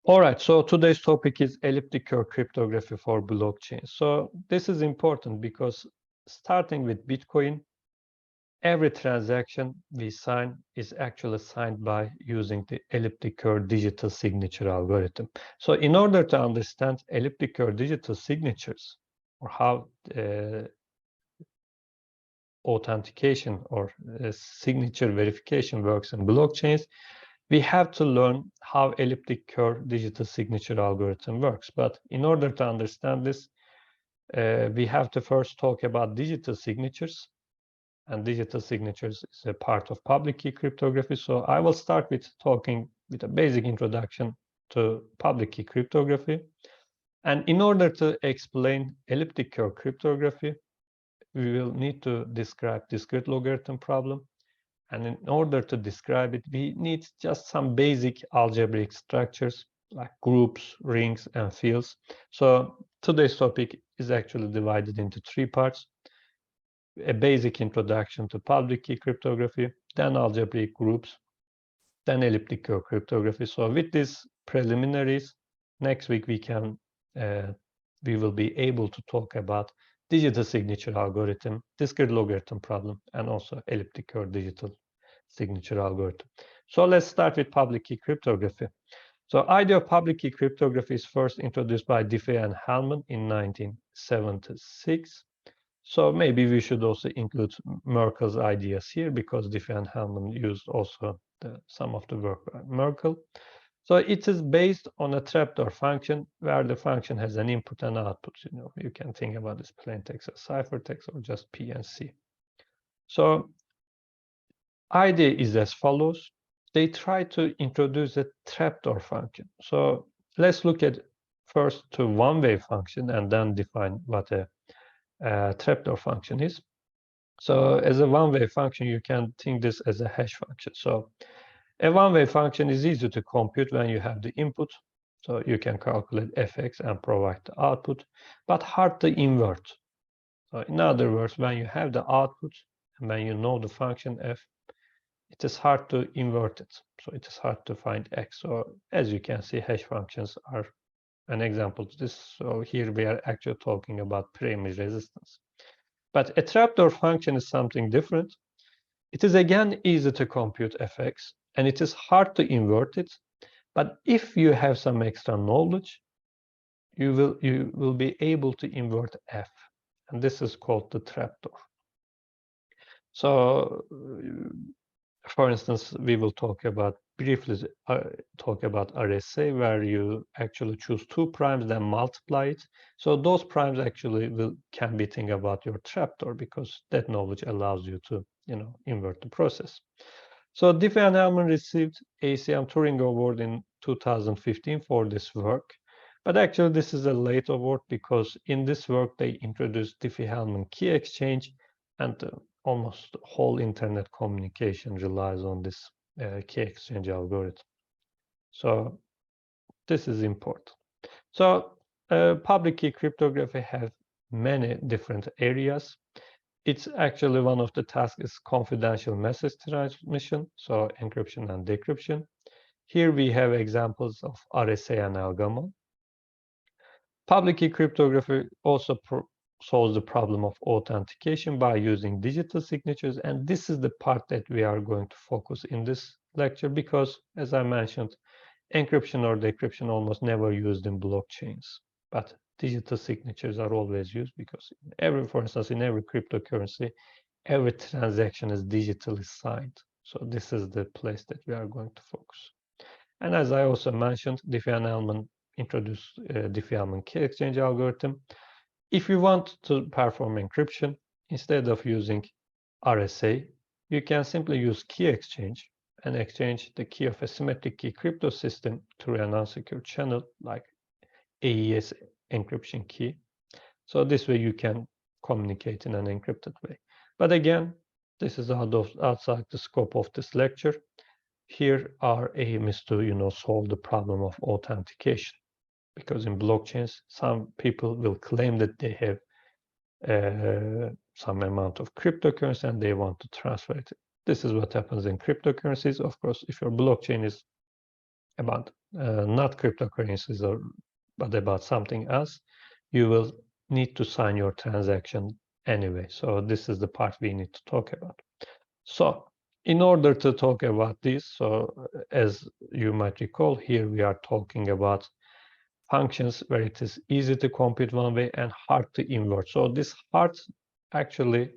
All right, so today's topic is elliptic curve cryptography for blockchain. So this is important because starting with Bitcoin, every transaction we sign is actually signed by using the elliptic curve digital signature algorithm. So in order to understand elliptic curve digital signatures or how authentication or signature verification works in blockchains, we have to learn how elliptic curve digital signature algorithm works. But in order to understand this, we have to first talk about digital signatures. And digital signatures is a part of public key cryptography. So I will start with talking with a basic introduction to public key cryptography. And in order to explain elliptic curve cryptography, we will need to describe discrete logarithm problem. And in order to describe it, we need just some basic algebraic structures like groups, rings, and fields. So today's topic is actually divided into three parts: a basic introduction to public key cryptography, then algebraic groups, then elliptic curve cryptography. So with these preliminaries, next week we will be able to talk about digital signature algorithm, discrete logarithm problem, and also elliptic curve digital signature algorithm. So let's start with public key cryptography. So idea of public key cryptography is first introduced by Diffie and Hellman in 1976. So maybe we should also include Merkel's ideas here, because Diffie and Hellman used also some of the work by Merkel. So it is based on a trapdoor function where the function has an input and output. You can think about this plain text as ciphertext or just P and C. So idea is as follows. They try to introduce a trapdoor function. So let's look at first to one-way function and then define what a trapdoor function is. So as a one-way function, you can think this as a hash function. So a one-way function is easy to compute when you have the input. So you can calculate fx and provide the output, but hard to invert. So in other words, when you have the output and when you know the function f, it is hard to invert it. So it is hard to find x. So as you can see, hash functions are an example to this. So here we are actually talking about primary resistance. But a trapdoor function is something different. It is again easy to compute fx, and it is hard to invert it. But if you have some extra knowledge, you will be able to invert f, and this is called the trapdoor. So, for instance, we will talk about briefly talk about RSA, where you actually choose two primes, then multiply it. So those primes actually can be think about your trapdoor, because that knowledge allows you to invert the process. So Diffie and Hellman received ACM Turing Award in 2015 for this work. But actually, this is a late award, because in this work, they introduced Diffie-Hellman key exchange, and almost whole internet communication relies on this key exchange algorithm. So this is important. So public key cryptography has many different areas. It's actually one of the tasks is confidential message transmission, so encryption and decryption. Here we have examples of RSA and Algama. Public key cryptography also solves the problem of authentication by using digital signatures, and this is the part that we are going to focus in this lecture, because, as I mentioned, encryption or decryption almost never used in blockchains, but digital signatures are always used, because for instance, in every cryptocurrency, every transaction is digitally signed. So this is the place that we are going to focus. And as I also mentioned, Diffie and Hellman introduced Diffie-Hellman key exchange algorithm. If you want to perform encryption, instead of using RSA, you can simply use key exchange and exchange the key of a symmetric key crypto system through an unsecure channel like AES encryption key. So this way you can communicate in an encrypted way. But again, this is outside the scope of this lecture. Here our aim is to solve the problem of authentication, because in blockchains, some people will claim that they have some amount of cryptocurrency and they want to transfer it. This is what happens in cryptocurrencies. Of course, if your blockchain is about not cryptocurrencies but about something else, you will need to sign your transaction anyway. So this is the part we need to talk about. So in order to talk about this, so as you might recall, here we are talking about functions where it is easy to compute one way and hard to invert. So this hard actually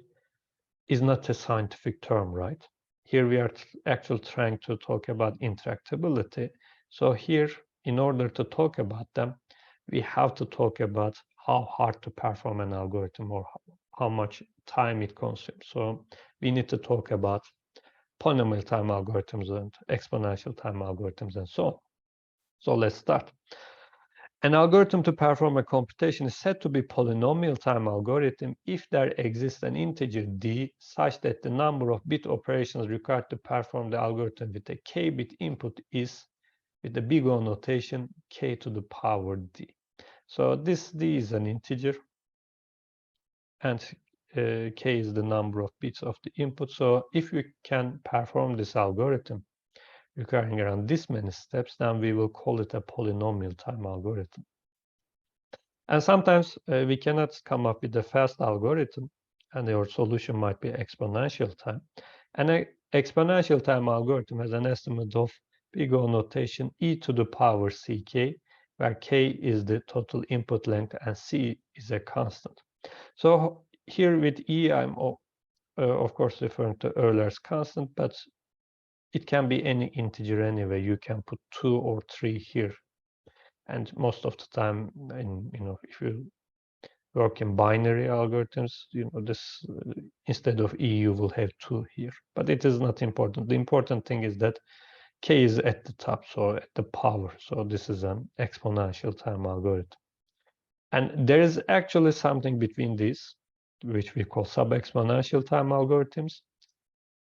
is not a scientific term, right? Here we are actually trying to talk about interactability. So here, in order to talk about them, we have to talk about how hard to perform an algorithm or how much time it consumes. So we need to talk about polynomial time algorithms and exponential time algorithms and so on. So let's start. An algorithm to perform a computation is said to be polynomial time algorithm if there exists an integer d such that the number of bit operations required to perform the algorithm with a k-bit input is, with the big O notation, k to the power d. So this d is an integer, and k is the number of bits of the input. So if we can perform this algorithm requiring around this many steps, then we will call it a polynomial time algorithm. And sometimes we cannot come up with a fast algorithm, and your solution might be exponential time. And an exponential time algorithm has an estimate of big O notation e to the power ck, where k is the total input length and c is a constant. So here with e, I'm of course referring to Euler's constant, but it can be any integer anyway. You can put 2 or 3 here. And most of the time, if you work in binary algorithms, this instead of e, you will have 2 here. But it is not important. The important thing is that k is at the top, so at the power. So this is an exponential time algorithm. And there is actually something between these, which we call sub-exponential time algorithms.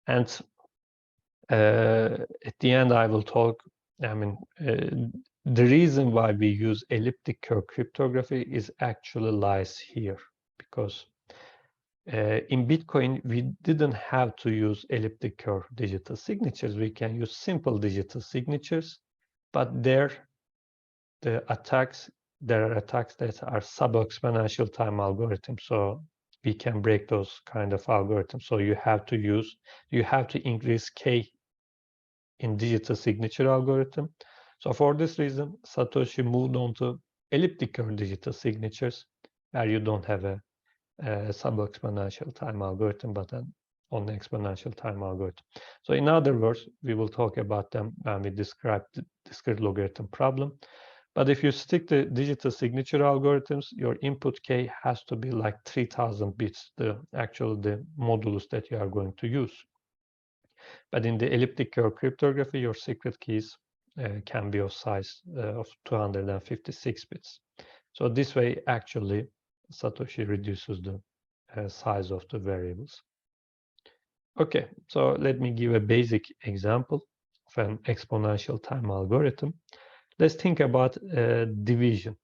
And at the end, I will talk, the reason why we use elliptic curve cryptography is actually lies here, because in Bitcoin, we didn't have to use elliptic curve digital signatures. We can use simple digital signatures, but there are attacks that are sub-exponential time algorithms. So we can break those kind of algorithms. So you have to increase k in digital signature algorithm. So for this reason, Satoshi moved on to elliptic curve digital signatures, where you don't have a sub-exponential time algorithm, but an on-exponential time algorithm. So in other words, we will talk about them when we describe the discrete logarithm problem. But if you stick to digital signature algorithms, your input k has to be like 3000 bits, the modulus that you are going to use. But in the elliptic curve cryptography, your secret keys can be of size of 256 bits. So this way, actually, Satoshi reduces the size of the variables. Okay, so let me give a basic example of an exponential time algorithm. Let's think about division.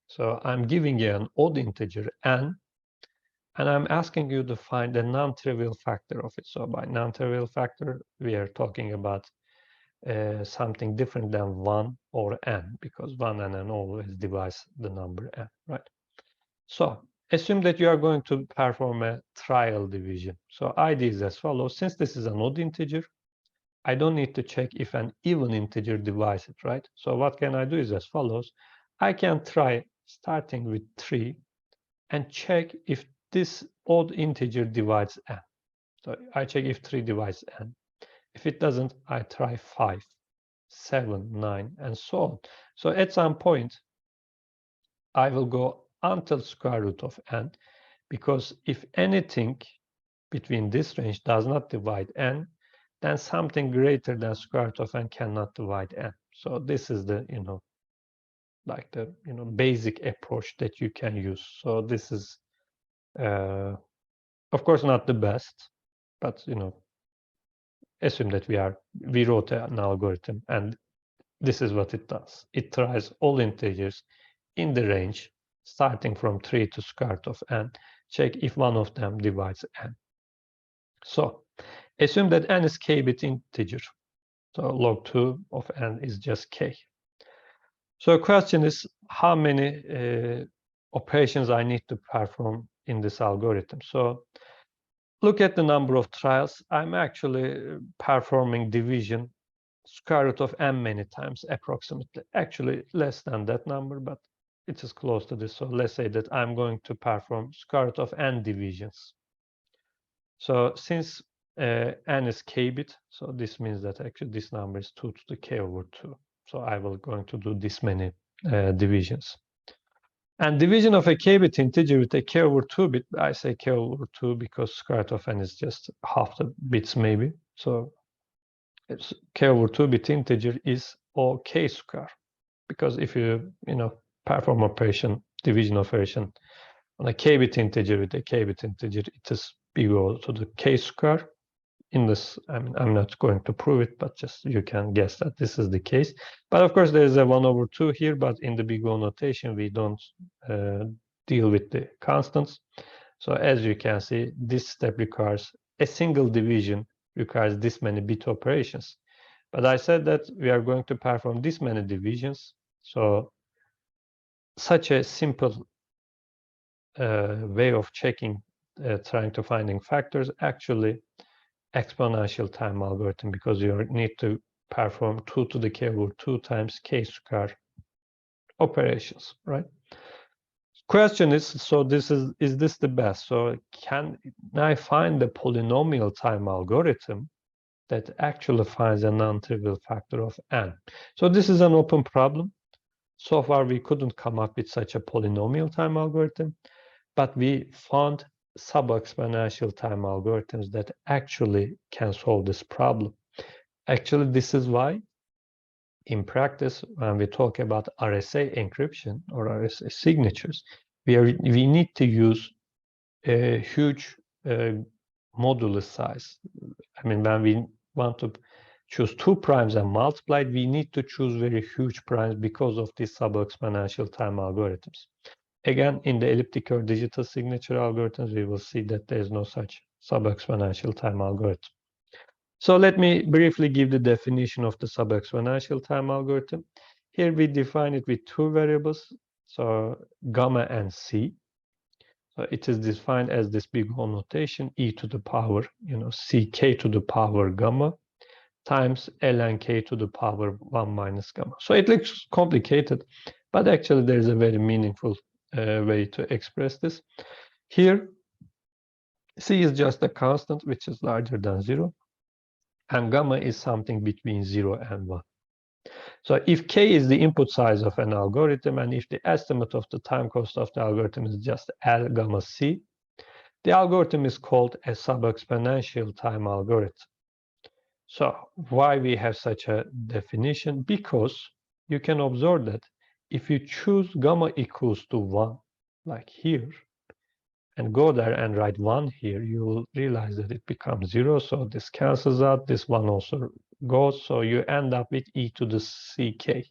So I'm giving you an odd integer n, and I'm asking you to find a non-trivial factor of it. So by non-trivial factor, we are talking about something different than 1 or n, because 1 and n always divides the number n, right? So assume that you are going to perform a trial division. So ID is as follows. Since this is an odd integer, I don't need to check if an even integer divides it, right? So what can I do is as follows. I can try starting with 3 and check if this odd integer divides n. So I check if 3 divides n. If it doesn't, I try 5, 7, 9, and so on. So at some point, I will go until square root of n, because if anything between this range does not divide n, then something greater than square root of n cannot divide n. So this is the, basic approach that you can use. So this is, of course, not the best, but, assume that we wrote an algorithm, and this is what it does. It tries all integers in the range starting from 3 to square root of n, check if one of them divides n. So assume that n is k-bit integer. So log 2 of n is just k. So the question is how many operations I need to perform in this algorithm. So look at the number of trials. I'm actually performing division square root of n many times approximately. Actually less than that number, but it is close to this. So let's say that I'm going to perform square root of n divisions. So since n is k bit, so this means that actually this number is 2 to the k over 2. So I will going to do this many divisions. And division of a k-bit integer with a k over 2 bit, I say k over 2 because square root of n is just half the bits maybe. So it's k over 2 bit integer is O k square. Because if you perform operation, division operation on a k-bit integer with a k-bit integer, it is equal to the k square. In this, I mean, I'm not going to prove it, but just you can guess that this is the case. But of course, there is a 1 over 2 here, but in the big O notation, we don't deal with the constants. So as you can see, this step requires a single division, requires this many bit operations. But I said that we are going to perform this many divisions. So such a simple way of checking, trying to finding factors, actually exponential time algorithm, because you need to perform 2 to the k over 2 times k square operations, right? Question is, so this is this the best? So can I find the polynomial time algorithm that actually finds a non-trivial factor of n? So this is an open problem. So far, we couldn't come up with such a polynomial time algorithm, but we found sub-exponential time algorithms that actually can solve this problem. Actually, this is why, in practice, when we talk about RSA encryption or RSA signatures, we need to use a huge modulus size. I mean, when we want to choose 2 primes and multiply it, we need to choose very huge primes because of these sub-exponential time algorithms. Again, in the elliptic curve digital signature algorithms, we will see that there is no such sub-exponential time algorithm. So let me briefly give the definition of the sub-exponential time algorithm. Here we define it with 2 variables, so gamma and c. So it is defined as this big O notation, e to the power, ck to the power gamma times ln k to the power 1 minus gamma. So it looks complicated, but actually there is a very meaningful way to express this. Here, c is just a constant which is larger than 0, and gamma is something between 0 and 1. So if k is the input size of an algorithm, and if the estimate of the time cost of the algorithm is just L gamma c, the algorithm is called a sub-exponential time algorithm. So why we have such a definition? Because you can observe that if you choose gamma equals to 1, like here, and go there and write 1 here, you will realize that it becomes 0. So this cancels out. This 1 also goes. So you end up with e to the ck.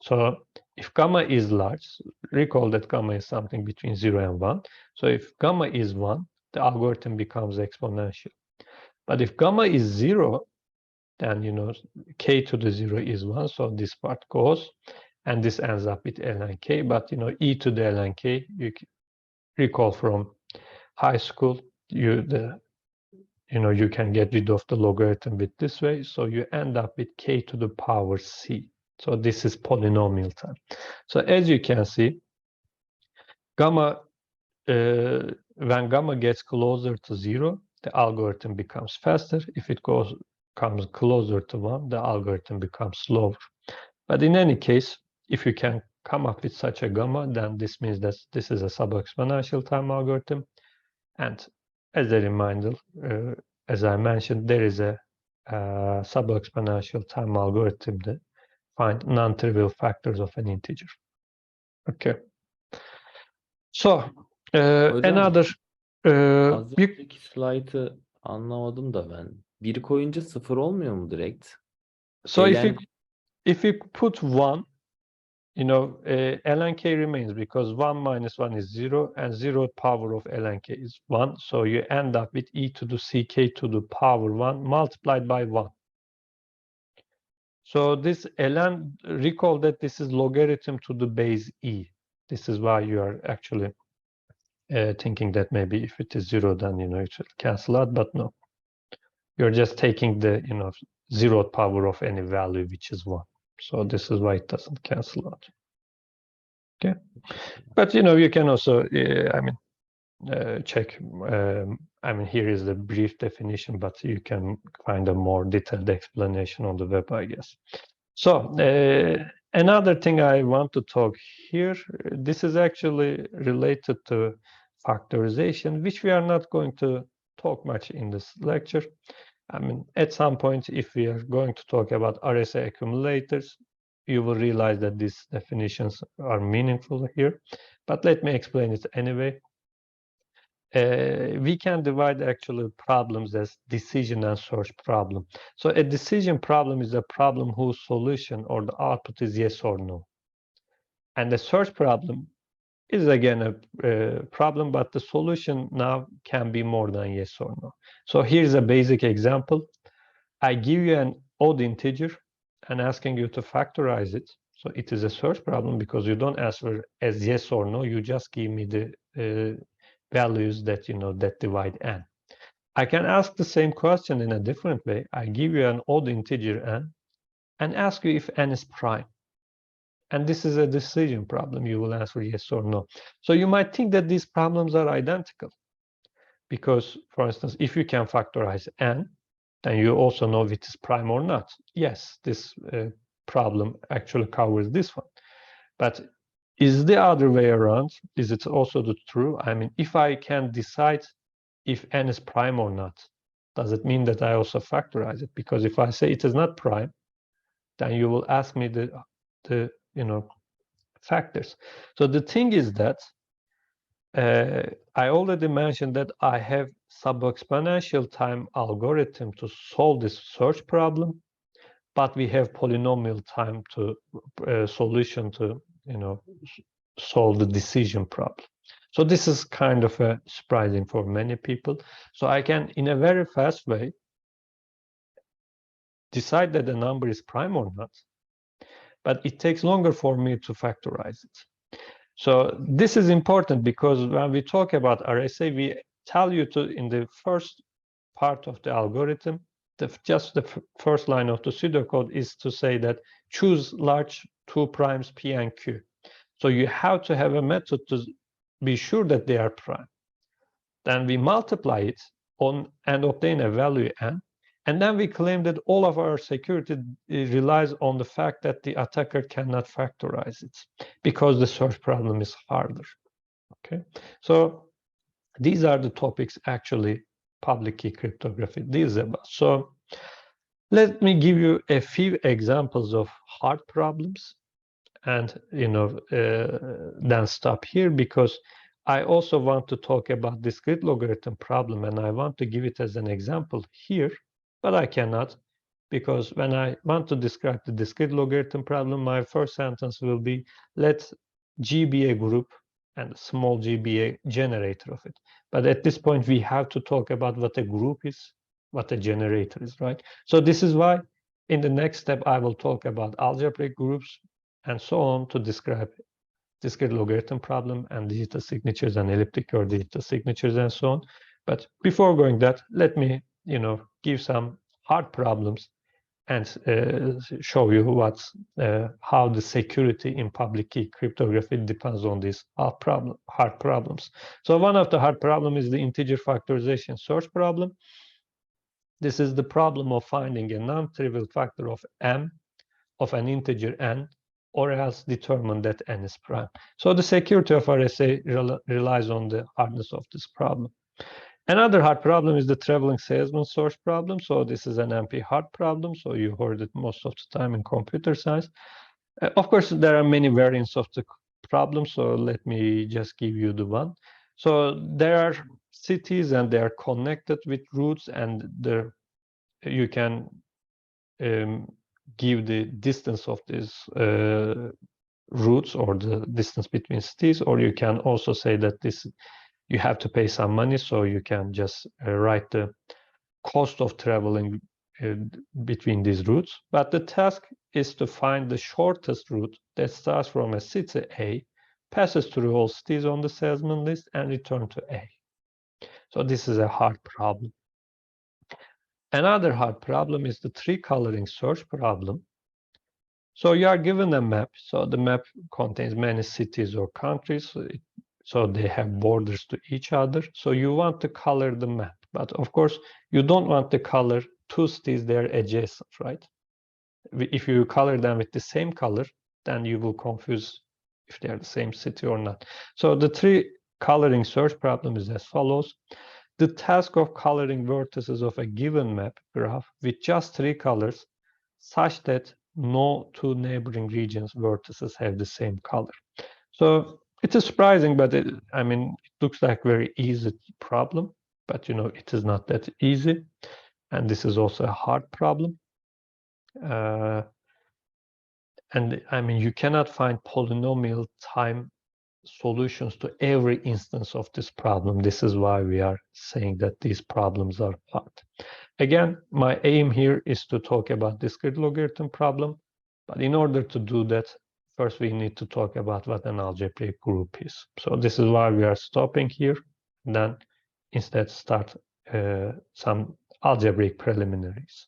So if gamma is large, recall that gamma is something between 0 and 1. So if gamma is 1, the algorithm becomes exponential. But if gamma is 0, then k to the 0 is 1. So this part goes, and this ends up with ln k. But e to the ln k, you recall from high school, you can get rid of the logarithm with this way, so you end up with k to the power c. So this is polynomial time. So as you can see, gamma, when gamma gets closer to 0, the algorithm becomes faster. If it comes closer to 1, the algorithm becomes slower. But in any case, if you can come up with such a gamma, then this means that this is a sub-exponential time algorithm. And as a reminder, as I mentioned, there is a sub-exponential time algorithm that find non-trivial factors of an integer. Okay. So Hocam, another az önceki slaytı anlamadım da ben. 1 koyunca 0 olmuyor mu direkt? so Ln if you put 1, ln k remains because 1 minus 1 is 0, and 0 power of ln k is 1. So you end up with e to the ck to the power 1 multiplied by 1. So this ln, recall that this is logarithm to the base e. This is why you are actually thinking that maybe if it is 0, then it will cancel out, but no. You're just taking the 0th power of any value, which is 1. So this is why it doesn't cancel out. Okay, but you can also check. Here is the brief definition, but you can find a more detailed explanation on the web, I guess. So another thing I want to talk here, this is actually related to factorization, which we are not going to talk much in this lecture. At some point, if we are going to talk about RSA accumulators, you will realize that these definitions are meaningful here. But let me explain it anyway. We can divide actually problems as decision and search problem. So a decision problem is a problem whose solution or the output is yes or no. And the search problem is again a problem, but the solution now can be more than yes or no. So here's a basic example. I give you an odd integer and asking you to factorize it. So it is a search problem because you don't answer as yes or no. You just give me the values that that divide n. I can ask the same question in a different way. I give you an odd integer n and ask you if n is prime. And this is a decision problem. You will answer yes or no. So you might think that these problems are identical because, for instance, if you can factorize n, then you also know if it is prime or not. Yes, this problem actually covers this one. But is the other way around? Is it also true? If I can decide if n is prime or not, does it mean that I also factorize it? Because if I say it is not prime, then you will ask me the factors. So the thing is that I already mentioned that I have sub-exponential time algorithm to solve this search problem, but we have polynomial time to solution to solve the decision problem. So this is kind of surprising for many people. So I can, in a very fast way, decide that the number is prime or not, but it takes longer for me to factorize it. So this is important because when we talk about RSA, we tell you to, in the first part of the algorithm, just the first line of the pseudocode is to say that choose large 2 primes P and Q. So you have to have a method to be sure that they are prime. Then we multiply it on and obtain a value n. And then we claim that all of our security relies on the fact that the attacker cannot factorize it because the search problem is harder. Okay, so these are the topics actually public key cryptography deals about. So let me give you a few examples of hard problems and then stop here because I also want to talk about discrete logarithm problem and I want to give it as an example here, but I cannot because when I want to describe the discrete logarithm problem, my first sentence will be let G be a group and small g be a generator of it. But at this point, we have to talk about what a group is, what a generator is, right? So this is why in the next step, I will talk about algebraic groups and so on to describe discrete logarithm problem and digital signatures and elliptic or digital signatures and so on. But before going that, let me, give some hard problems and show you how the security in public key cryptography depends on these hard problems. So one of the hard problems is the integer factorization search problem. This is the problem of finding a non-trivial factor of m of an integer n, or else determine that n is prime. So the security of RSA relies on the hardness of this problem. Another hard problem is the traveling salesman search problem. So this is an NP hard problem. So you heard it most of the time in computer science. Of course, there are many variants of the problem. So let me just give you the one. So there are cities and they are connected with routes and you can give the distance of these routes or the distance between cities, or you can also say that you have to pay some money, so you can just write the cost of traveling between these routes, but the task is to find the shortest route that starts from a city A, passes through all cities on the salesman list, and return to A. So this is a hard problem. Another hard problem is the tree coloring search problem. So you are given a map. So the map contains many cities or countries. So they have borders to each other. So you want to color the map. But of course, you don't want to color two cities that are adjacent, right? If you color them with the same color, then you will confuse if they are the same city or not. So the tree coloring search problem is as follows. The task of coloring vertices of a given map graph with just three colors such that no two neighboring regions vertices have the same color. So it is surprising, but it looks like very easy problem, but it is not that easy. And this is also a hard problem. And you cannot find polynomial time solutions to every instance of this problem. This is why we are saying that these problems are hard. Again, my aim here is to talk about discrete logarithm problem, but in order to do that, first we need to talk about what an algebraic group is. So this is why we are stopping here, and then instead start some algebraic preliminaries.